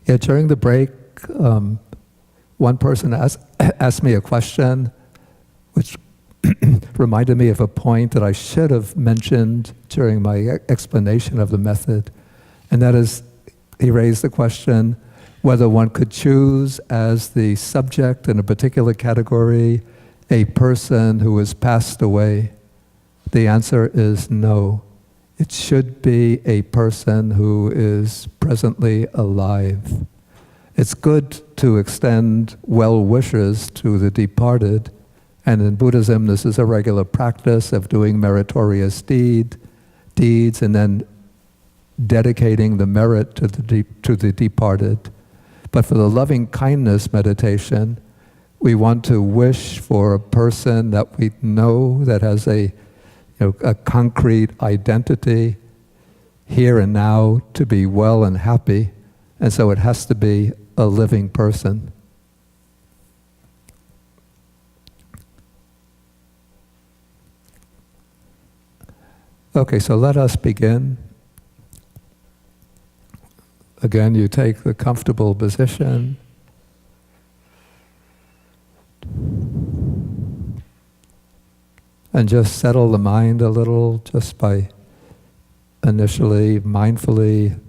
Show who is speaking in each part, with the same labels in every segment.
Speaker 1: Yeah, during the break, one person asked me a question which reminded me of a point that I should have mentioned during my explanation of the method. And that is, he raised the question whether one could choose as the subject in a particular category a person who has passed away. The answer is no. It should be a person who is presently alive. It's good to extend well wishes to the departed, and in Buddhism this is a regular practice of doing meritorious deeds and then dedicating the merit to the departed. But for the loving kindness meditation, we want to wish for a person that we know that has a concrete identity here and now to be well and happy, and so it has to be a living person. Okay, so let us begin. Again, you take the comfortable position. And just settle the mind a little just by initially mindfully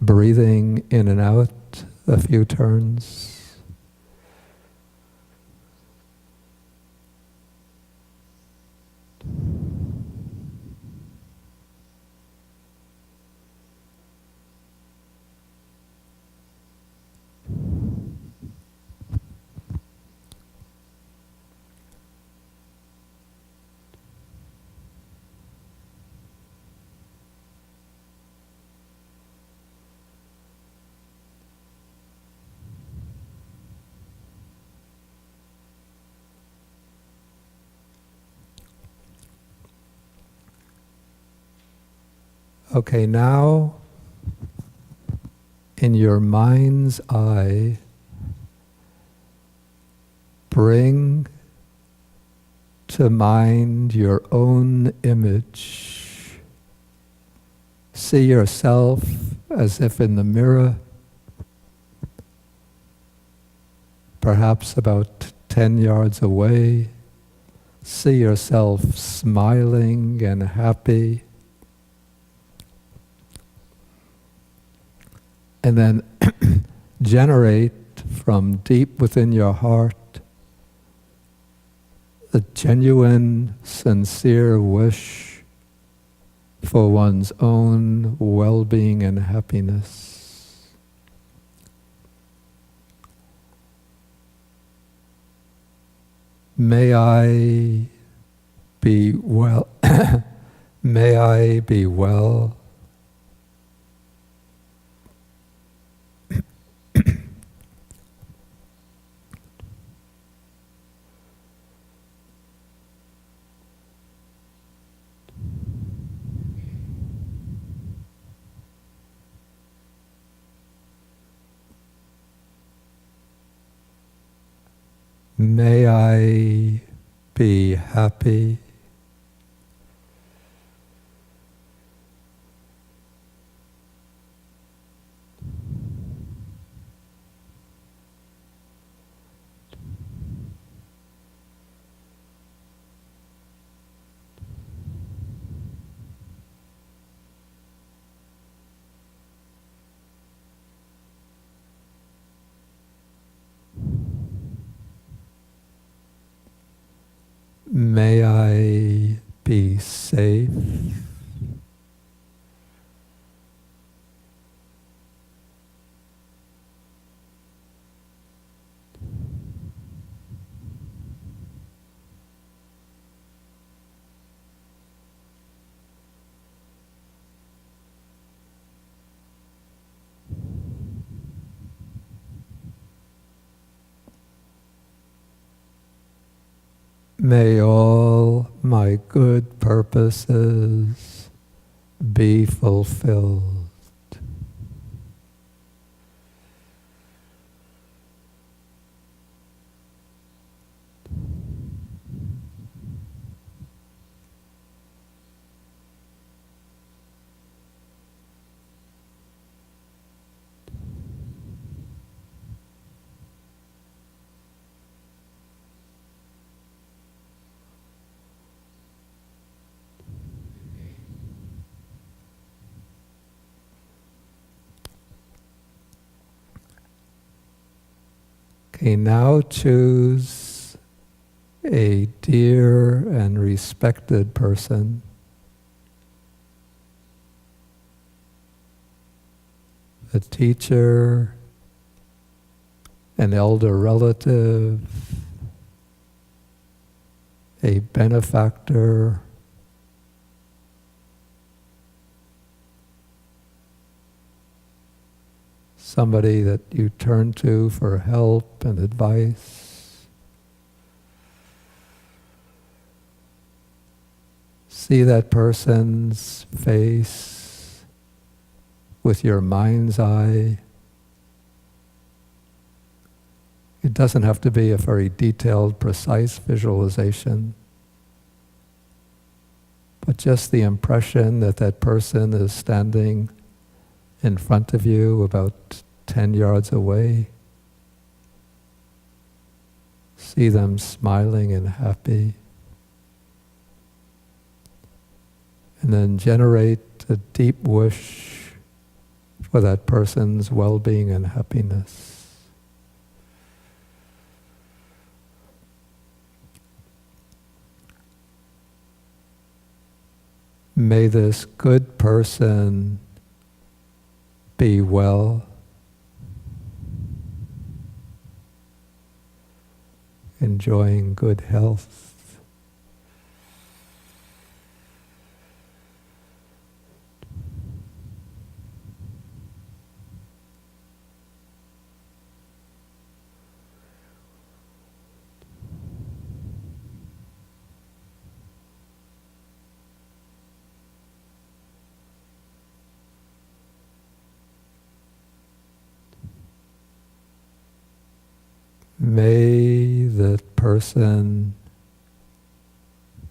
Speaker 1: breathing in and out a few turns. Okay, now in your mind's eye, bring to mind your own image. See yourself as if in the mirror, perhaps about 10 yards away. See yourself smiling and happy. And then generate from deep within your heart a genuine, sincere wish for one's own well-being and happiness. May I be well. May I be well. May I be happy. May I be safe. May all my good purposes be fulfilled. Okay, now choose a dear and respected person. A teacher, an elder relative, a benefactor, somebody that you turn to for help and advice. See that person's face with your mind's eye. It doesn't have to be a very detailed, precise visualization, but just the impression that that person is standing in front of you about 10 yards away. See them smiling and happy. And then generate a deep wish for that person's well-being and happiness. May this good person be well, enjoying good health. May that person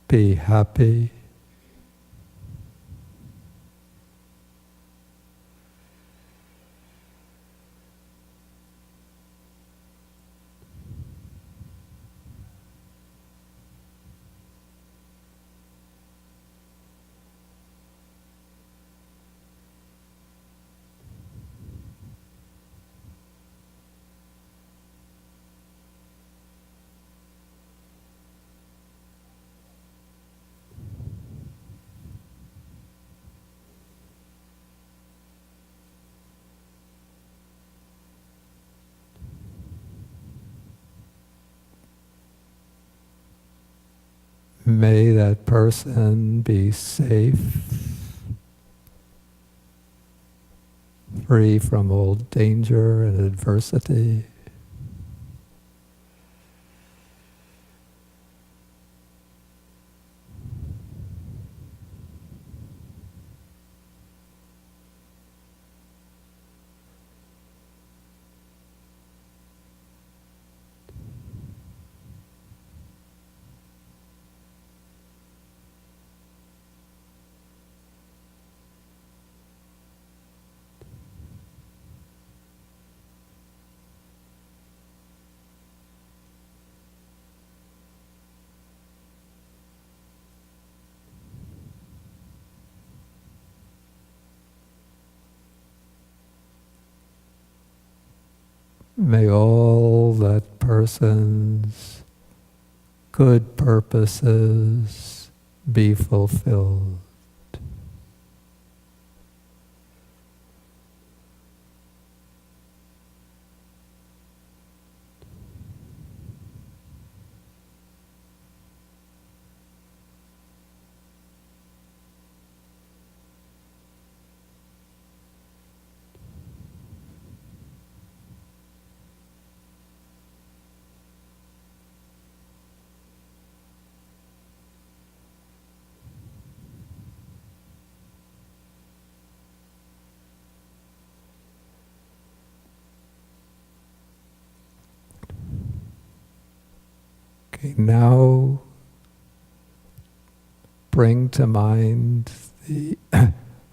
Speaker 1: be happy, may that person be safe, free from all danger and adversity. May all that person's good purposes be fulfilled. Okay, now bring to mind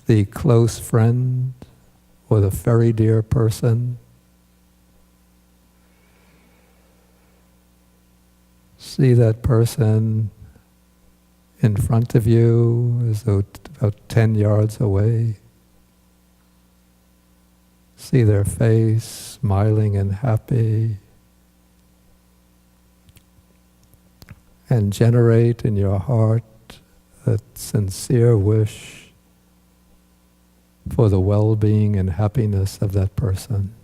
Speaker 1: the close friend or the very dear person. See that person in front of you as though about 10 yards away. See their face, smiling and happy. and generate in your heart that sincere wish for the well-being and happiness of that person.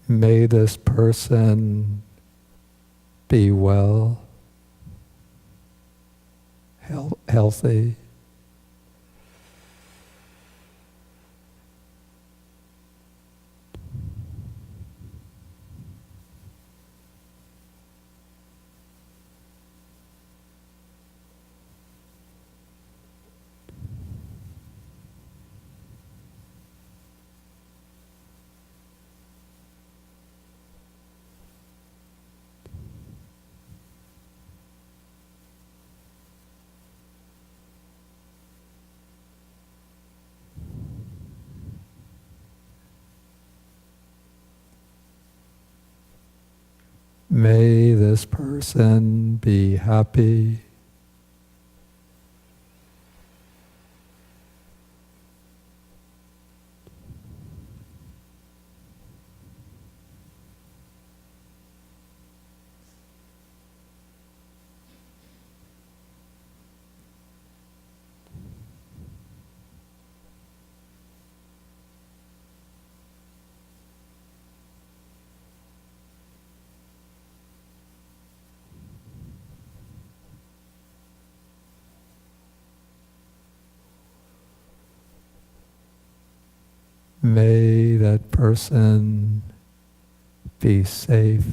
Speaker 1: May this person be well, healthy, may this person be happy, may that person be safe,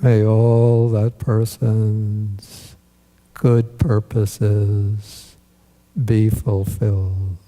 Speaker 1: may all that person's good purposes be fulfilled.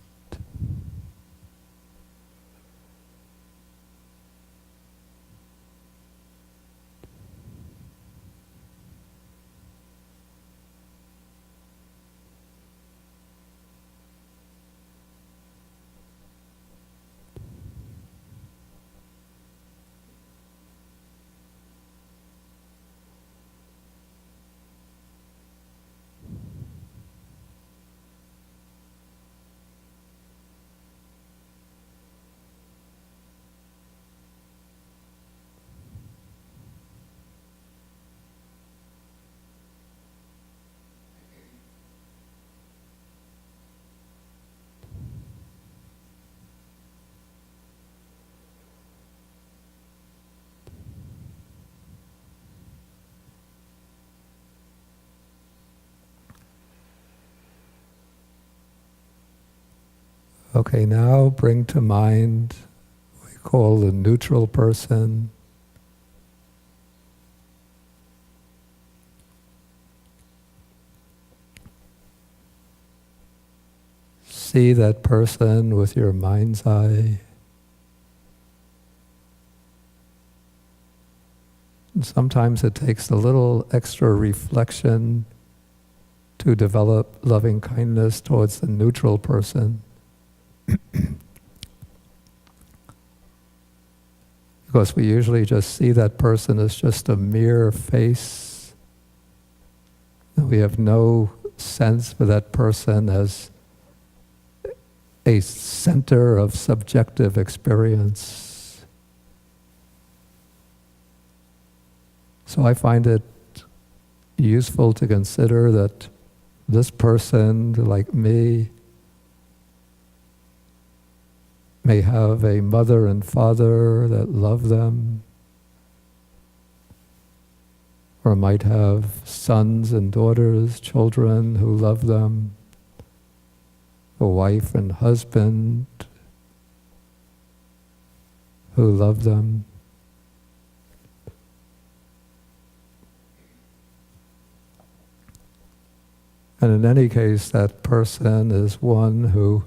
Speaker 1: Okay, now bring to mind what we call the neutral person. See that person with your mind's eye. And sometimes it takes a little extra reflection to develop loving kindness towards the neutral person. Because we usually just see that person as just a mere face. We have no sense for that person as a center of subjective experience. So I find it useful to consider that this person, like me, may have a mother and father that love them, or might have sons and daughters, children who love them. a wife and husband who love them. And in any case, that person is one who,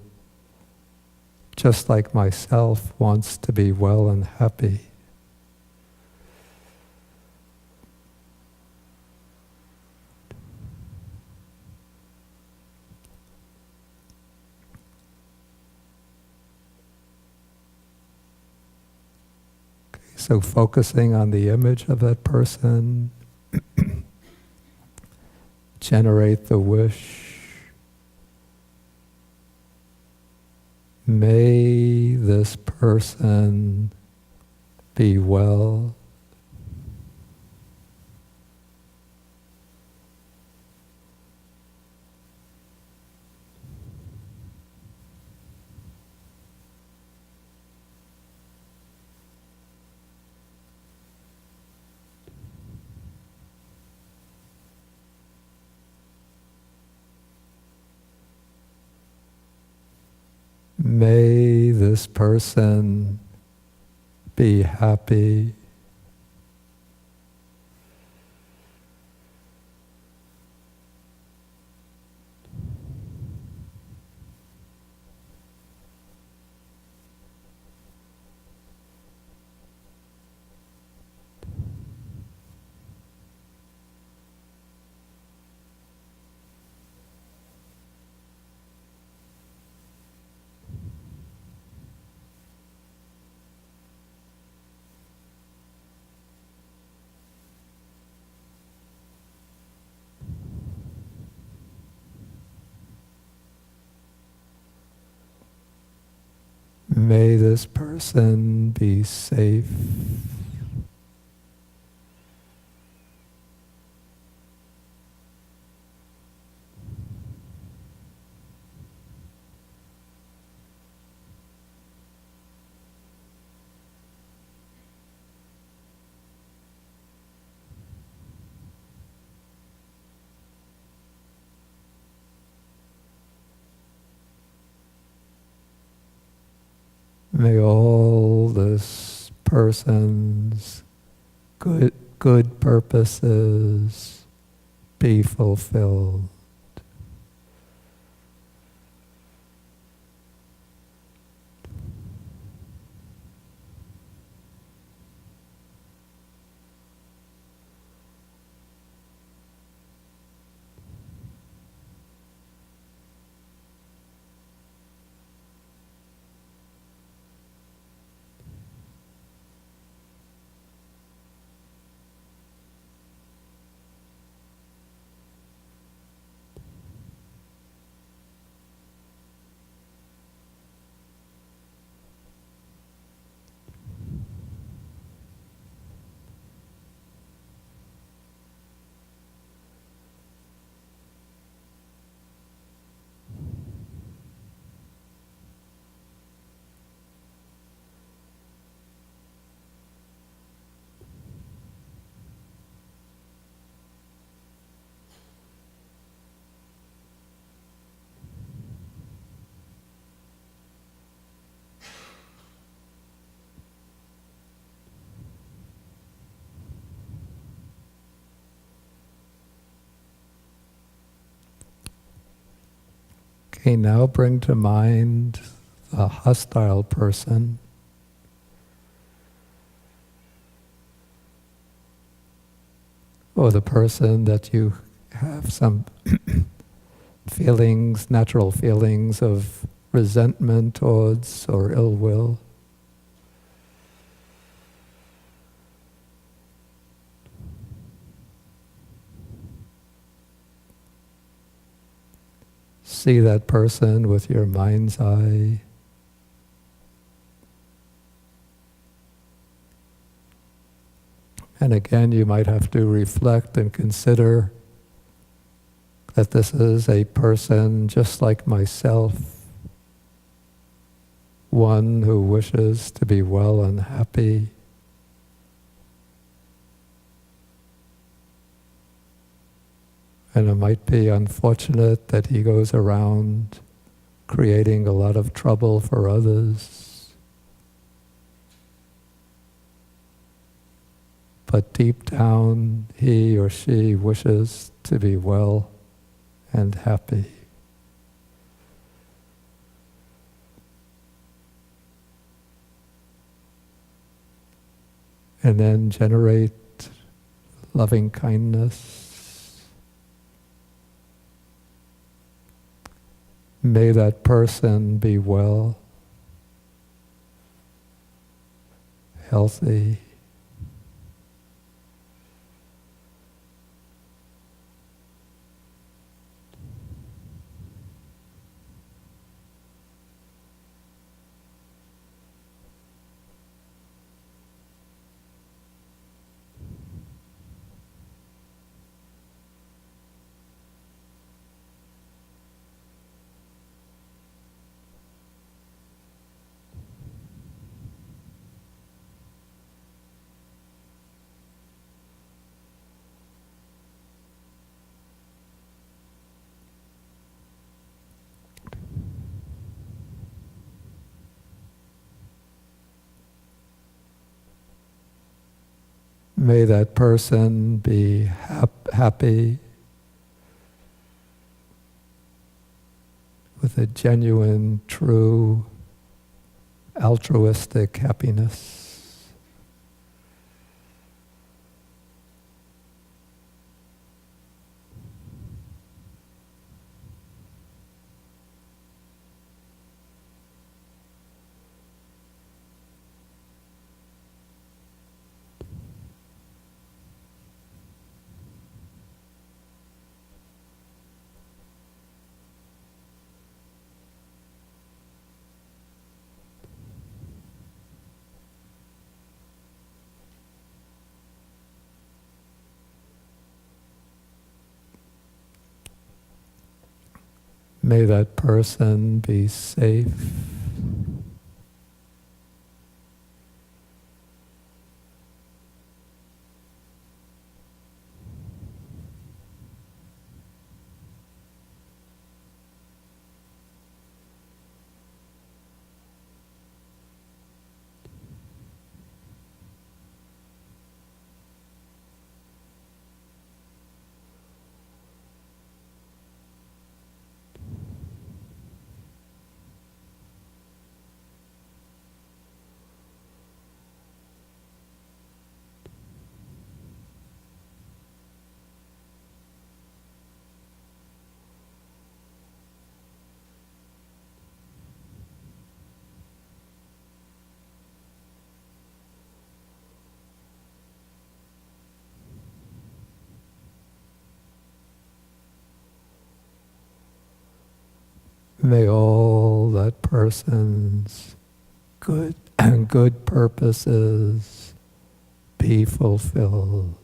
Speaker 1: just like myself, wants to be well and happy. So focusing on the image of that person, generate the wish, may this person be well. May this person be happy. May this person be safe. May all this person's good purposes be fulfilled. Okay, now bring to mind the hostile person. Or the person that you have some feelings, natural feelings of resentment towards or ill will. See that person with your mind's eye. And again, you might have to reflect and consider that this is a person just like myself, one who wishes to be well and happy. And it might be unfortunate that he goes around creating a lot of trouble for others. But deep down, he or she wishes to be well and happy. And then generate loving kindness. May that person be well, healthy, may that person be happy with a genuine, true, altruistic happiness. May that person be safe, may all that person's good and good purposes be fulfilled.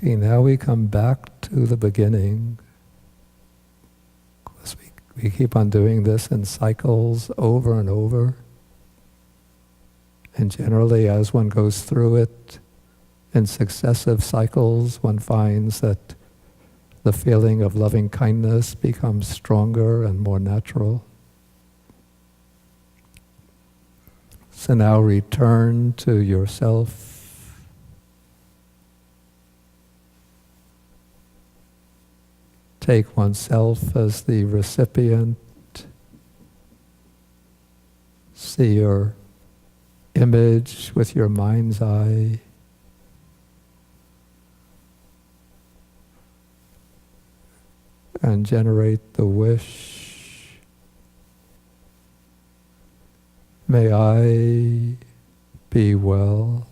Speaker 1: Okay, now we come back to the beginning. We keep on doing this in cycles over and over. And generally, as one goes through it in successive cycles, one finds that the feeling of loving kindness becomes stronger and more natural. So now return to yourself. Take oneself as the recipient. See your image with your mind's eye. And generate the wish May I be well.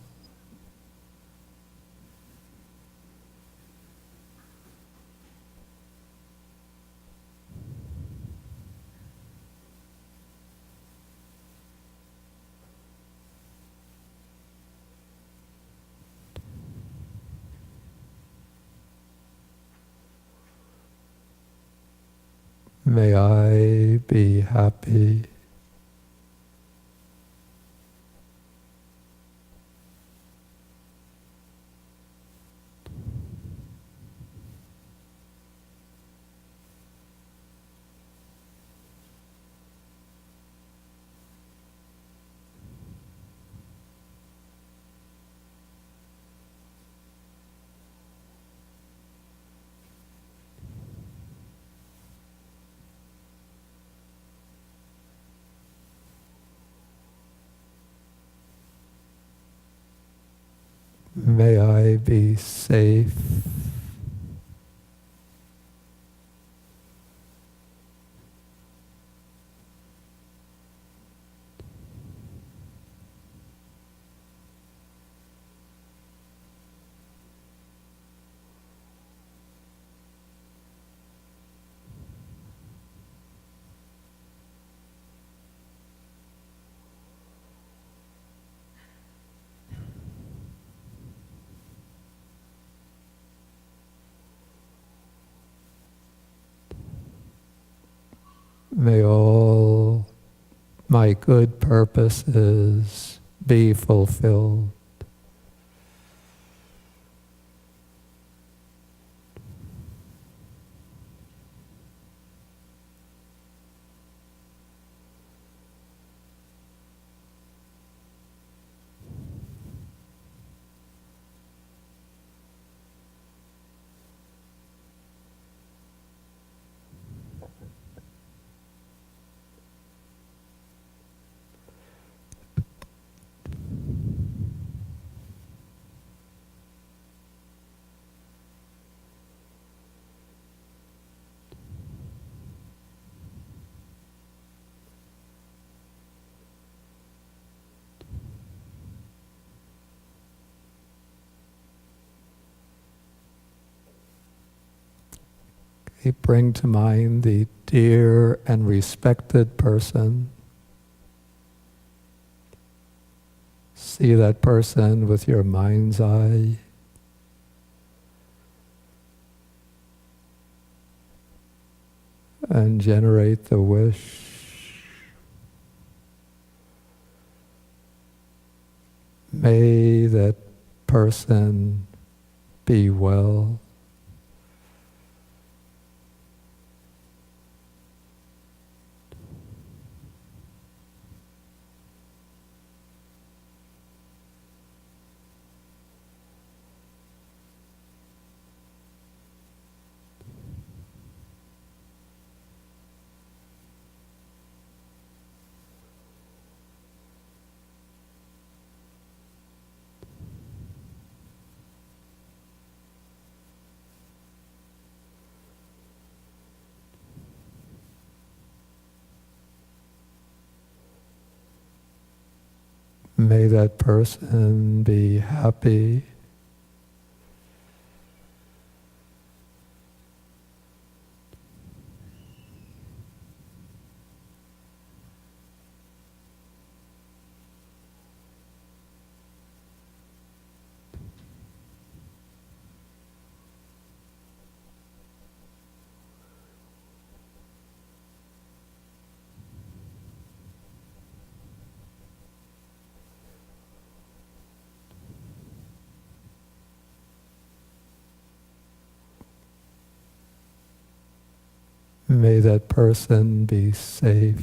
Speaker 1: May I be happy. May I be safe. May all my good purposes be fulfilled. Bring to mind the dear and respected person. See that person with your mind's eye. And generate the wish. May that person be well. May that person be happy. May that person be safe.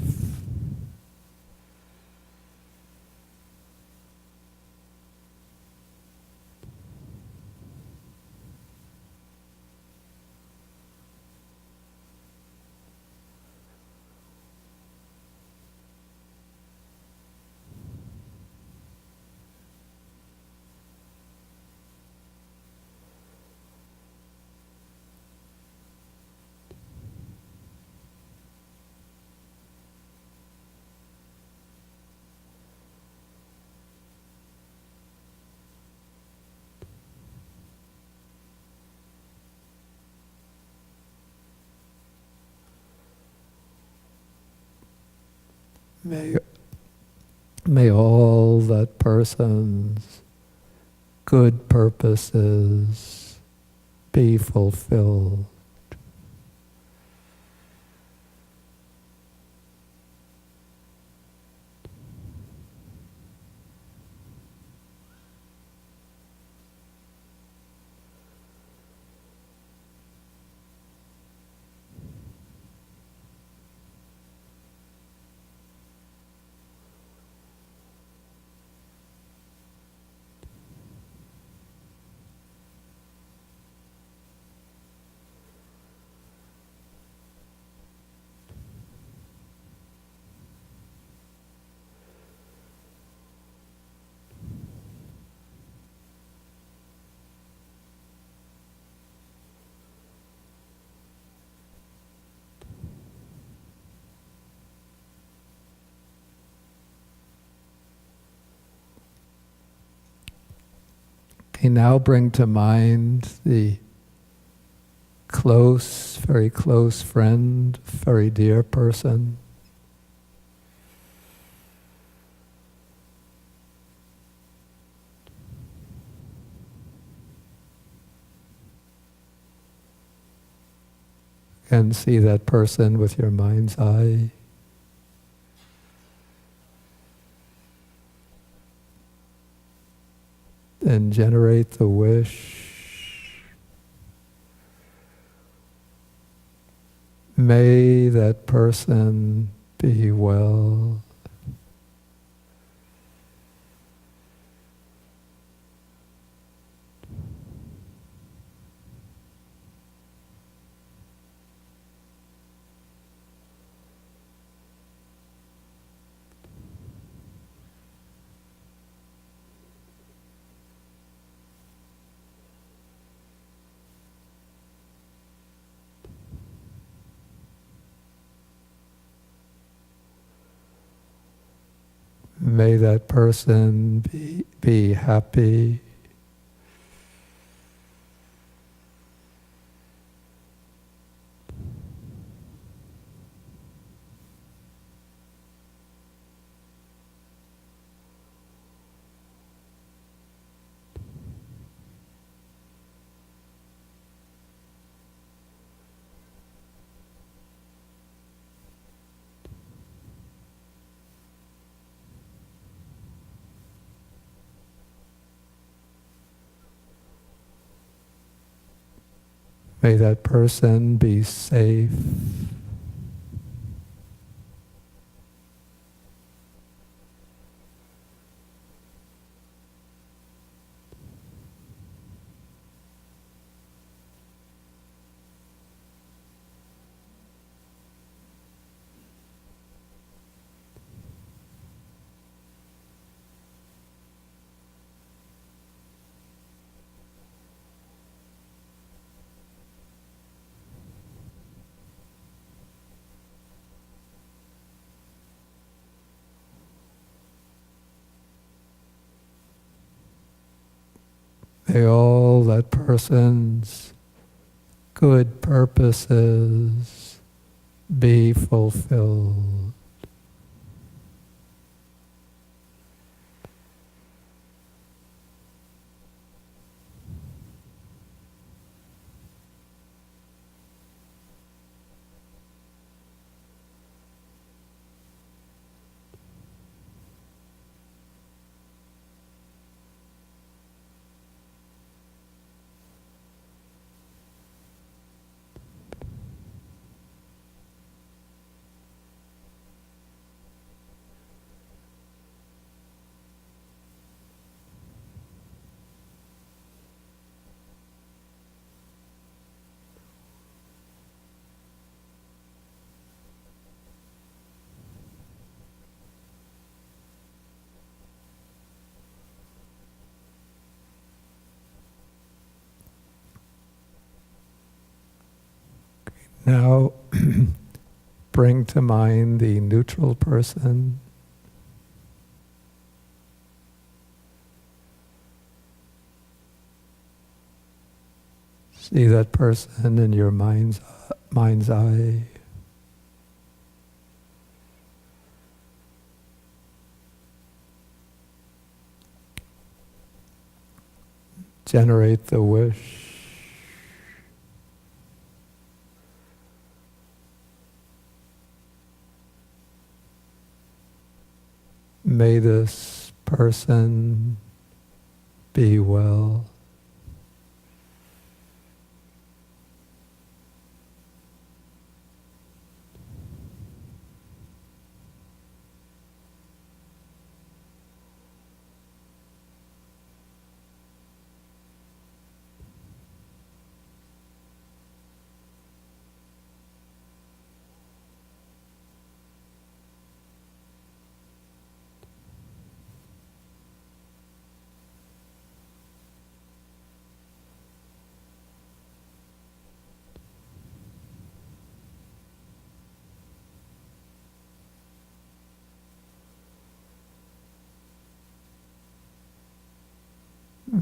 Speaker 1: May, may all that person's good purposes be fulfilled. Okay, now bring to mind the close, very close friend, very dear person. And see that person with your mind's eye. And generate the wish. May that person be well. May that person be happy. May that person be safe. May all that person's good purposes be fulfilled. Now, bring to mind the neutral person. See that person in your mind's eye. generate the wish may this person be well.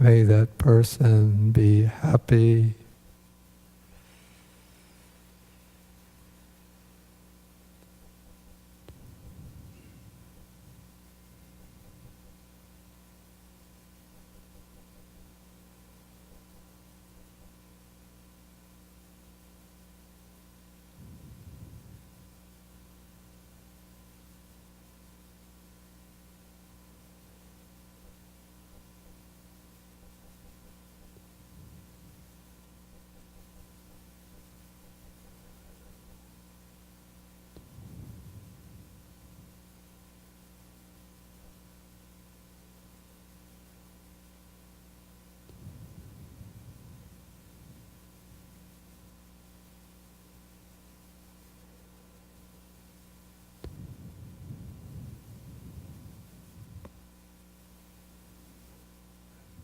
Speaker 1: May that person be happy.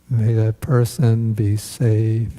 Speaker 1: May that person be safe.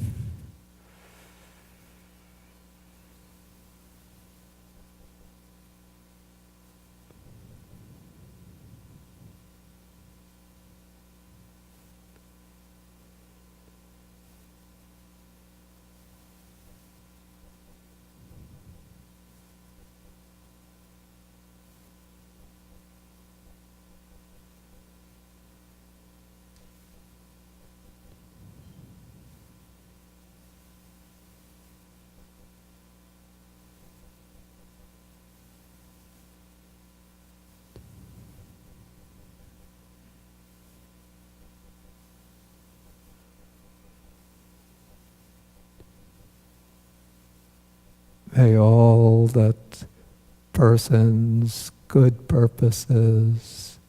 Speaker 1: May all that person's good purposes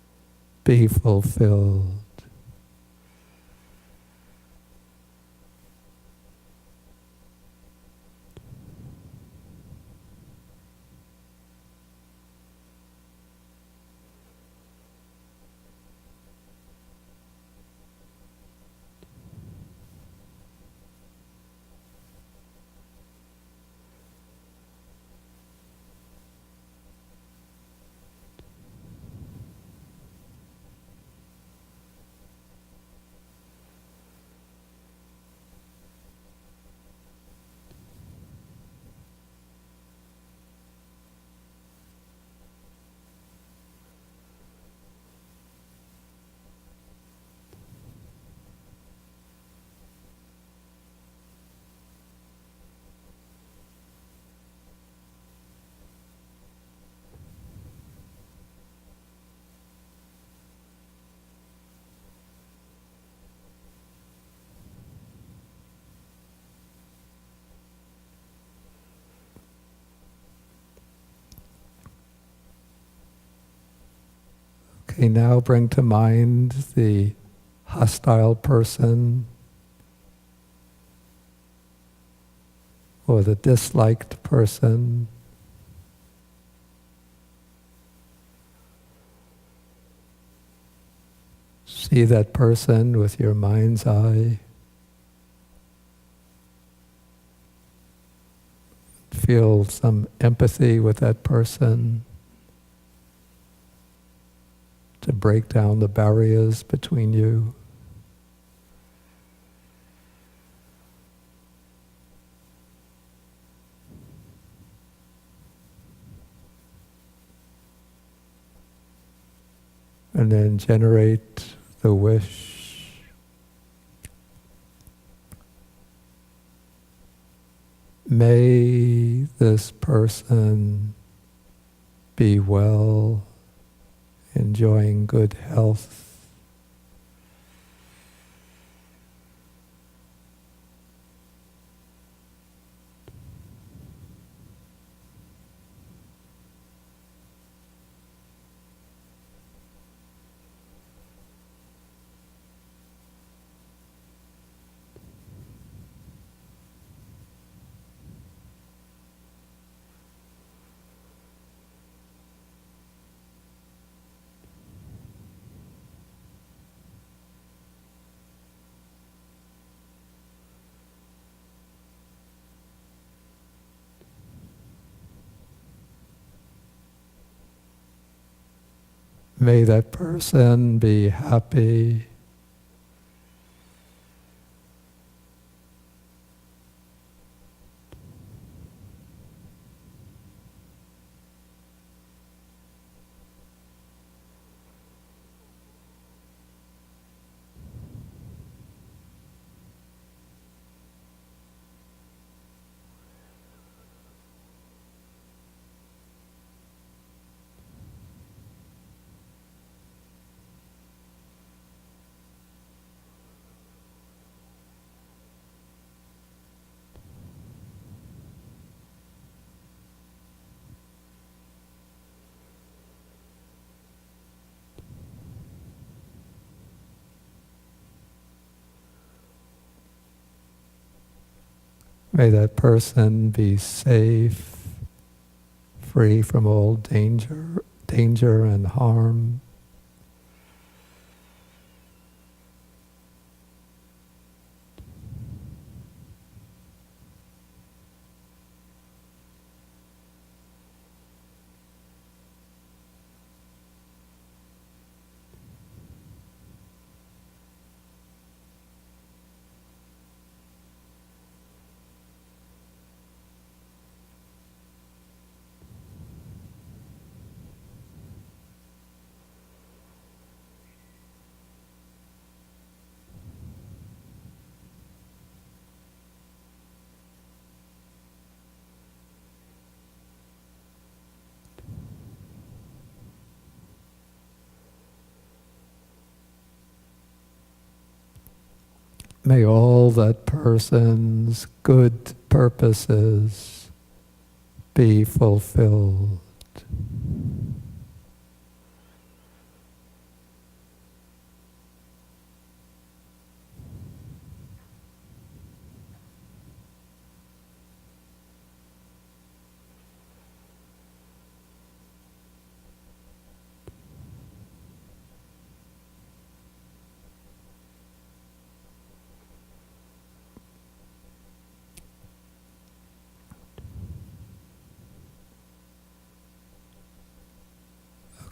Speaker 1: be fulfilled. Okay, now bring to mind the hostile person or the disliked person. See that person with your mind's eye. Feel some empathy with that person to break down the barriers between you. And then generate the wish May this person be well, enjoying good health. May that person be happy. May that person be safe, free from all danger and harm. May all that person's good purposes be fulfilled.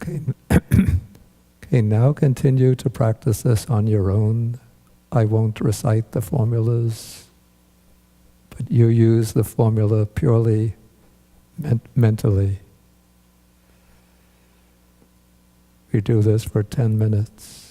Speaker 1: Okay. Okay, now continue to practice this on your own. I won't recite the formulas, but you use the formula purely mentally. We do this for 10 minutes.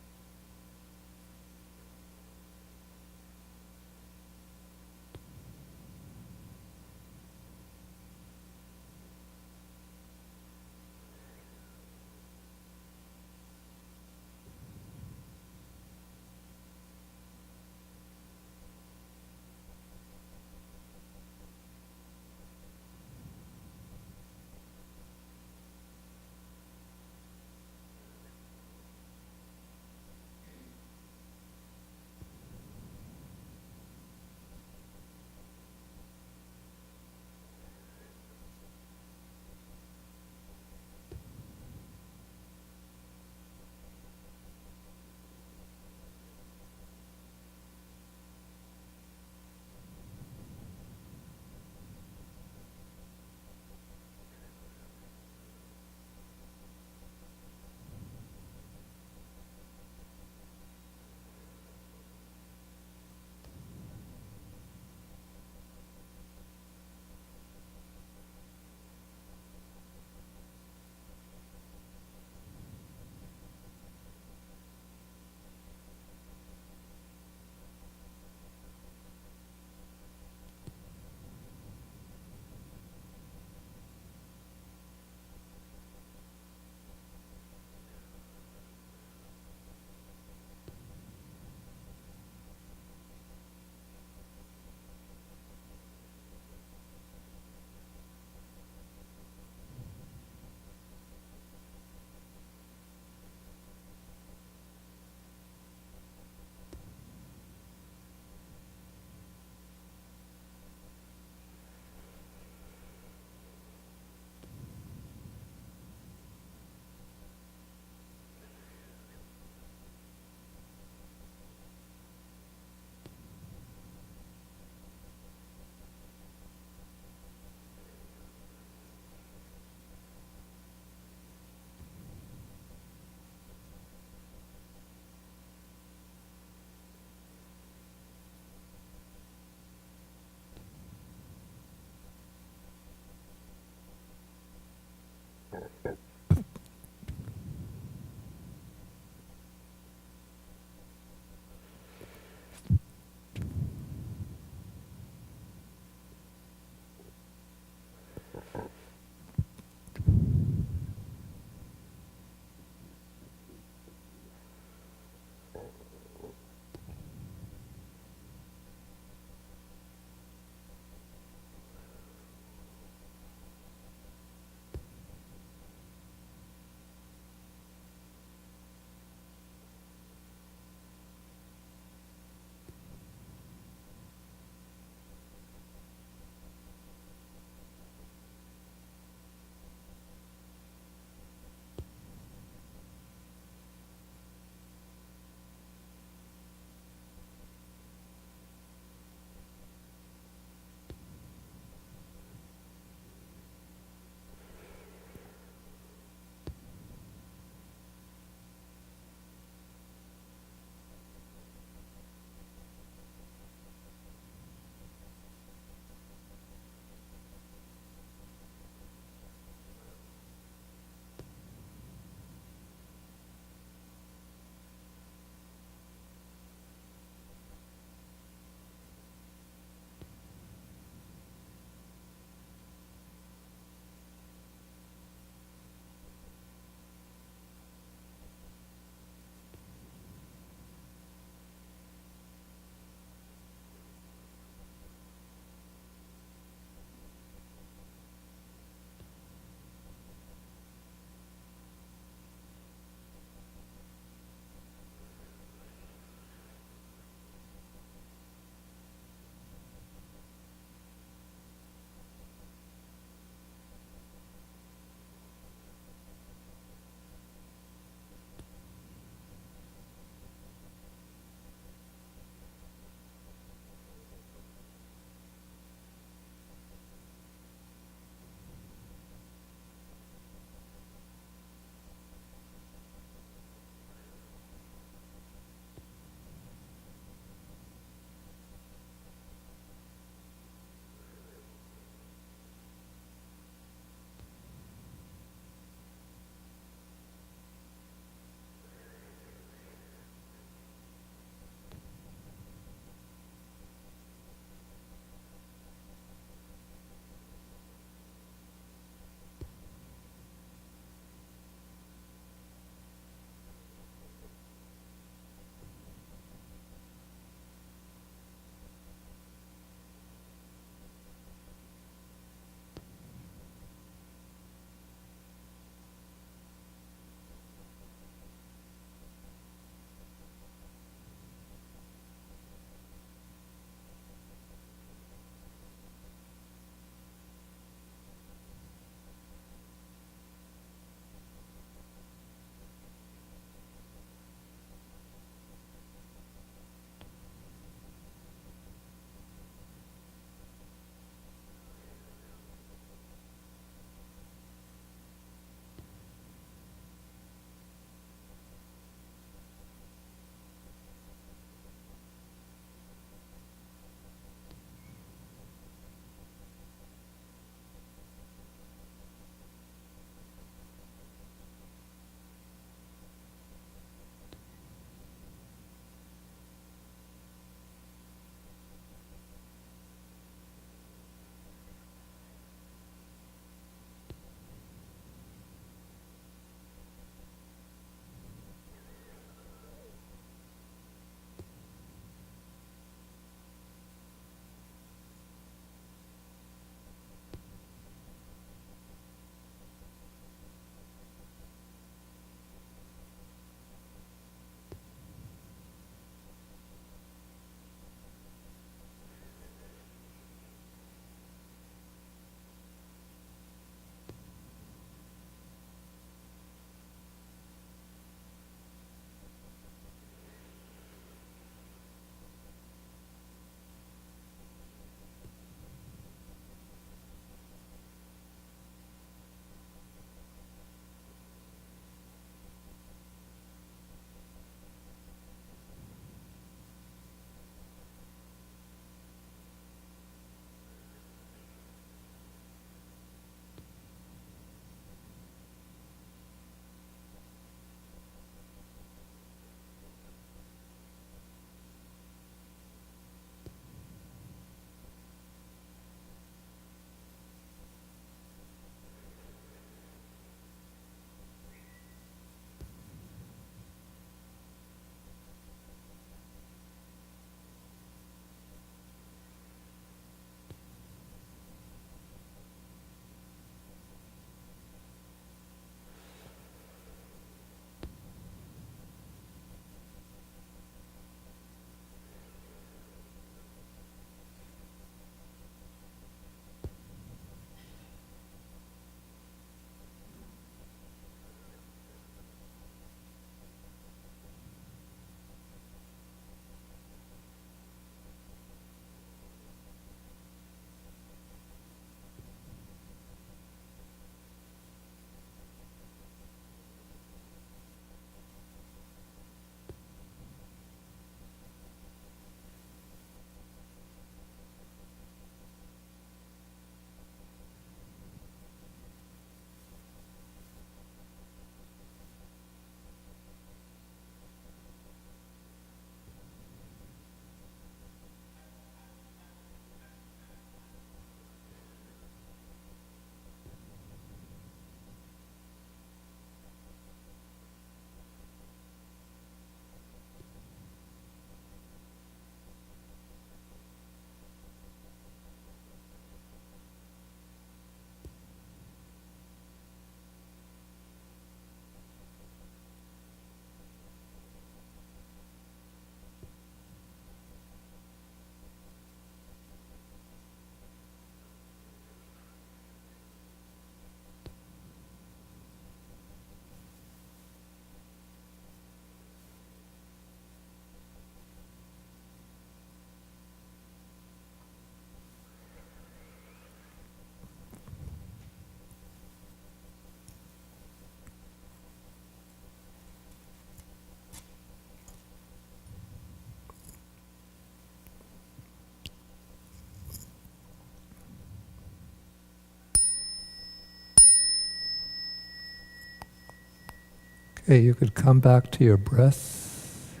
Speaker 1: Okay, you could come back to your breath.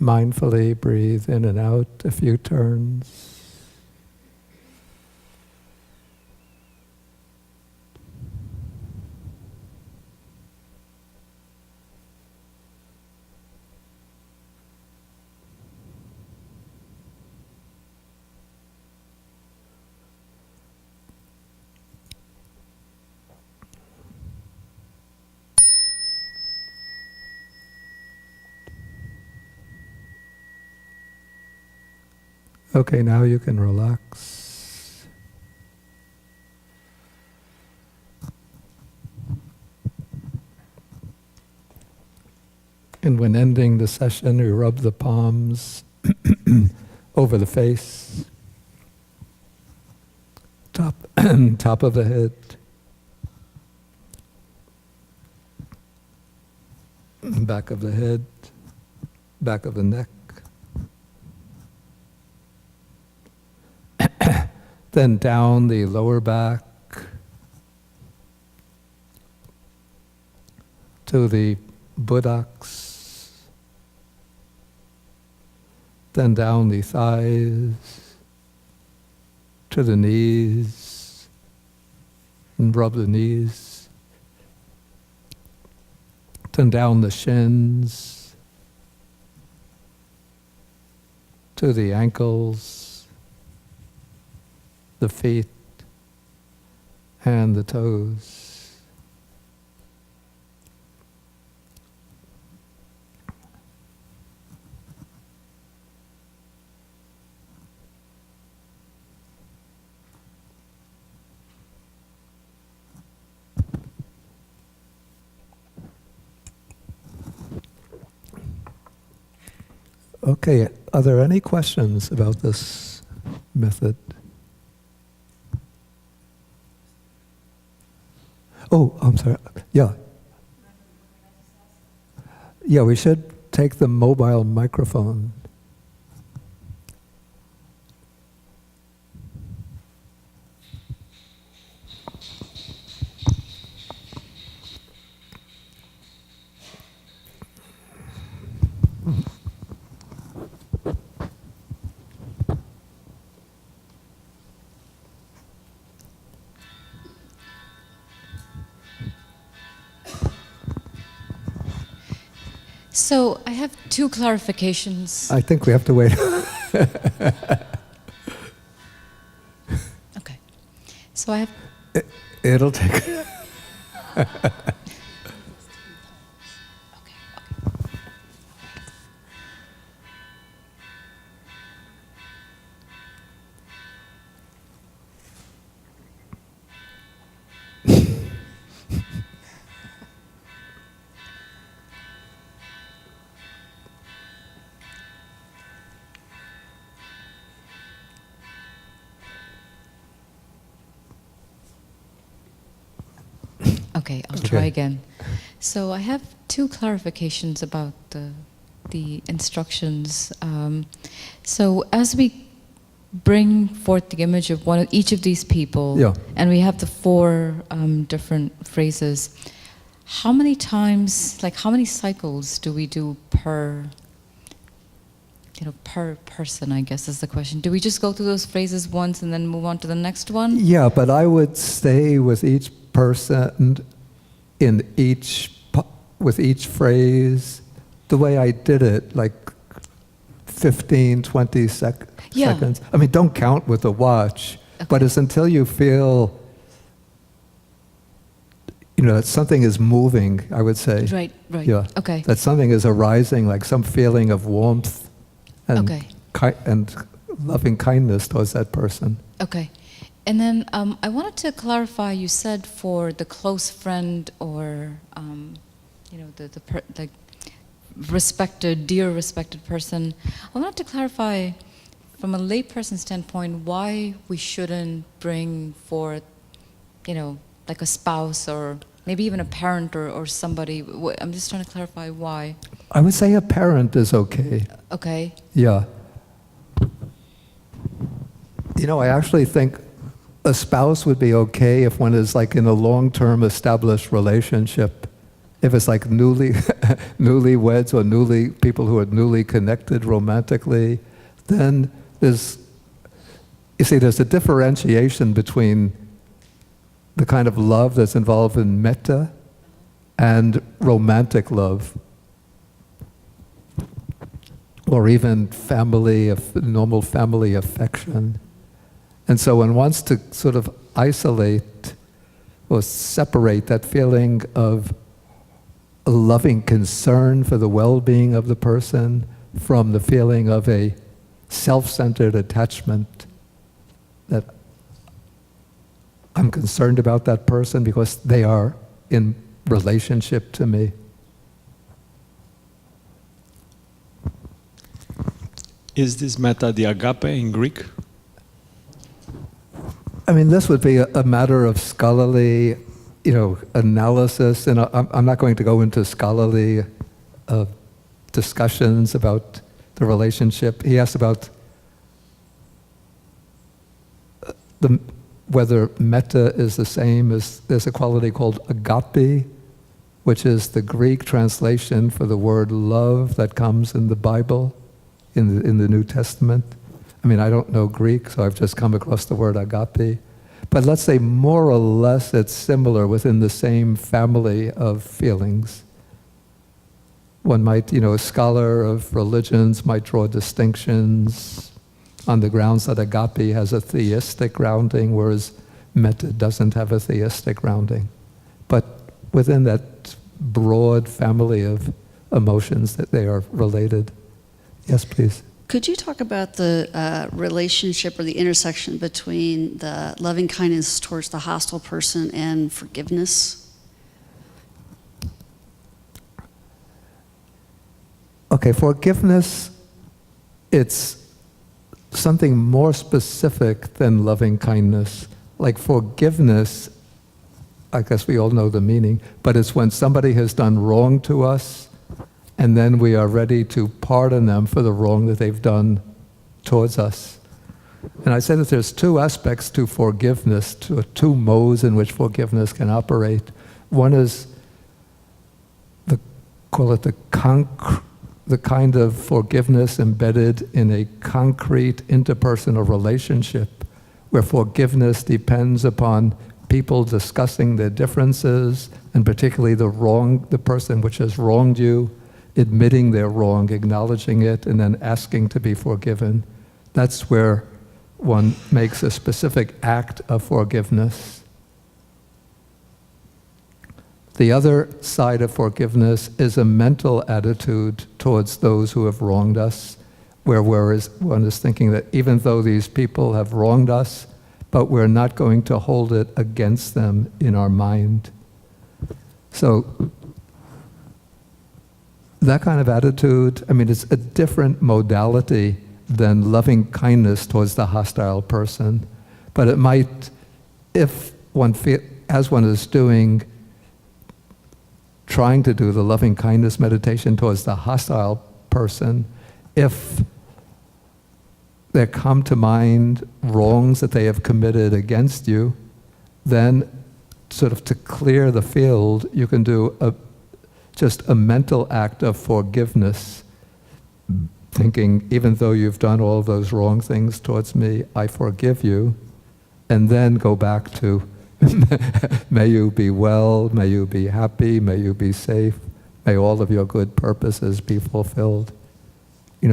Speaker 1: Mindfully breathe in and out a few turns. Okay, now you can relax. And when ending the session, you rub the palms over the face, top of the head, back of the head, back of the neck. Then down the lower back to the buttocks, then down the thighs to the knees, and rub the knees, then down the shins to the ankles, the feet, and the toes. Okay, are there any questions about this method? Oh, I'm sorry. Yeah. Yeah, we should take the mobile microphone.
Speaker 2: So I have two clarifications.
Speaker 1: I think we have to wait.
Speaker 2: Okay. So I have...
Speaker 1: It'll take...
Speaker 2: Okay, I'll try again. So I have two clarifications about the instructions. So as we bring forth the image of each of these people, and we have the four different phrases, how many times, like how many cycles do we do per person, I guess is the question. Do we just go through those phrases once and then move on to the next one?
Speaker 1: Yeah, but I would stay with each person with each phrase the way I did it, like 15, 20 seconds. I mean, don't count with the watch, but it's until you feel, that something is moving, I would say.
Speaker 2: Right.
Speaker 1: Yeah.
Speaker 2: Okay.
Speaker 1: That something is arising, like some feeling of warmth and loving kindness towards that person.
Speaker 2: Okay. And then I wanted to clarify, you said for the close friend or, the dear respected person, I wanted to clarify from a layperson standpoint why we shouldn't bring forth, like a spouse or maybe even a parent or somebody. I'm just trying to clarify why.
Speaker 1: I would say a parent is okay.
Speaker 2: Okay.
Speaker 1: Yeah. I actually think a spouse would be okay if one is like in a long-term established relationship If it's like newlyweds or people who are newly connected romantically, then there's a differentiation between the kind of love that's involved in metta and romantic love, or even normal family affection. And so one wants to sort of isolate or separate that feeling of a loving concern for the well-being of the person from the feeling of a self-centered attachment that I'm concerned about that person because they are in relationship to me.
Speaker 3: Is this metta the agape in Greek?
Speaker 1: I mean, this would be a matter of scholarly, analysis, and I'm not going to go into scholarly discussions about the relationship. He asked about whether metta is the same as there's a quality called agape, which is the Greek translation for the word love that comes in the Bible, in the New Testament. I mean, I don't know Greek, so I've just come across the word agape. But let's say more or less it's similar within the same family of feelings. One might, a scholar of religions might draw distinctions on the grounds that agape has a theistic grounding, whereas metta doesn't have a theistic grounding. But within that broad family of emotions that they are related. Yes, please.
Speaker 4: Could you talk about the relationship or the intersection between the loving kindness towards the hostile person and forgiveness?
Speaker 1: Okay, forgiveness, it's something more specific than loving kindness. Like forgiveness, I guess we all know the meaning, but it's when somebody has done wrong to us, and then we are ready to pardon them for the wrong that they've done towards us. And I said that there's two aspects to forgiveness, two modes in which forgiveness can operate. One is the kind of forgiveness embedded in a concrete interpersonal relationship, where forgiveness depends upon people discussing their differences, and particularly the person which has wronged you, admitting their wrong, acknowledging it, and then asking to be forgiven. That's where one makes a specific act of forgiveness. The other side of forgiveness is a mental attitude towards those who have wronged us, where one is thinking that even though these people have wronged us, but we're not going to hold it against them in our mind. So that kind of attitude, I mean, it's a different modality than loving kindness towards the hostile person. But it might, as one is trying to do the loving kindness meditation towards the hostile person, if there come to mind wrongs that they have committed against you, then sort of to clear the field, you can do just a mental act of forgiveness, thinking, even though you've done all those wrong things towards me, I forgive you, and then go back to, may you be well, may you be happy, may you be safe, may all of your good purposes be fulfilled.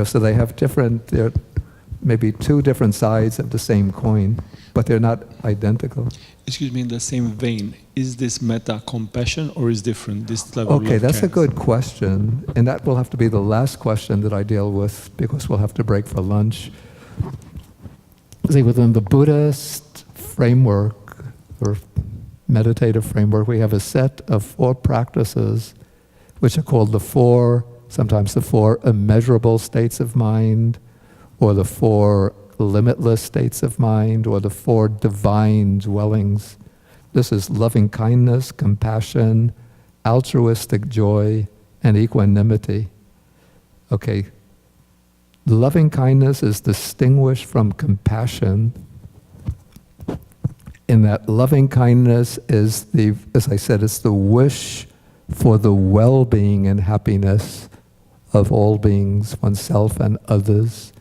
Speaker 1: So they have they're maybe two different sides of the same coin, but they're not identical.
Speaker 3: Excuse me, in the same vein, is this metta compassion or is different, this level
Speaker 1: Okay,
Speaker 3: of
Speaker 1: that's a
Speaker 3: kindness?
Speaker 1: good question, and that will have to be the last question that I deal with, because we'll have to break for lunch. See, within the Buddhist framework, or meditative framework, we have a set of 4 practices which are called sometimes the 4 immeasurable states of mind, or the 4 limitless states of mind, or the 4 divine dwellings. This is loving kindness, compassion, altruistic joy, and equanimity. Okay, loving kindness is distinguished from compassion in that loving kindness is as I said, it's the wish for the well-being and happiness of all beings, oneself and others,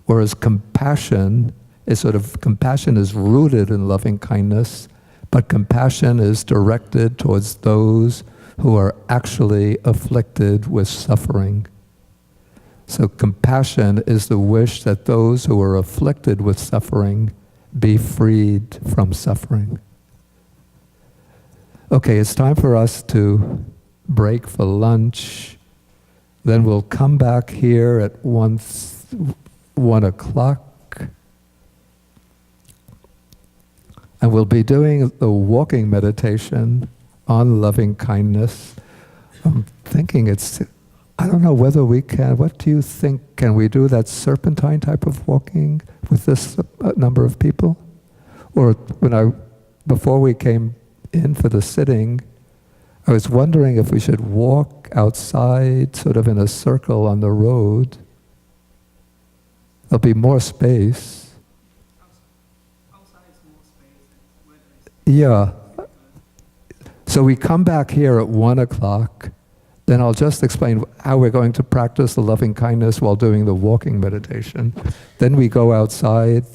Speaker 1: whereas compassion is rooted in loving kindness, but compassion is directed towards those who are actually afflicted with suffering. So compassion is the wish that those who are afflicted with suffering be freed from suffering. Okay, it's time for us to break for lunch. Then we'll come back here at 1 o'clock. And we'll be doing the walking meditation on loving kindness. I'm thinking I don't know whether we can. What do you think? Can we do that serpentine type of walking with this number of people? Or before we came in for the sitting, I was wondering if we should walk outside, sort of in a circle on the road. There'll be more space.
Speaker 5: Outside is more space.
Speaker 1: Yeah. So we come back here at 1 o'clock. Then I'll just explain how we're going to practice the loving kindness while doing the walking meditation. Then we go outside,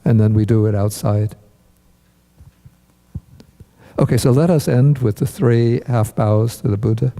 Speaker 1: and then we do it outside. Okay, so let us end with the 3 half bows to the Buddha.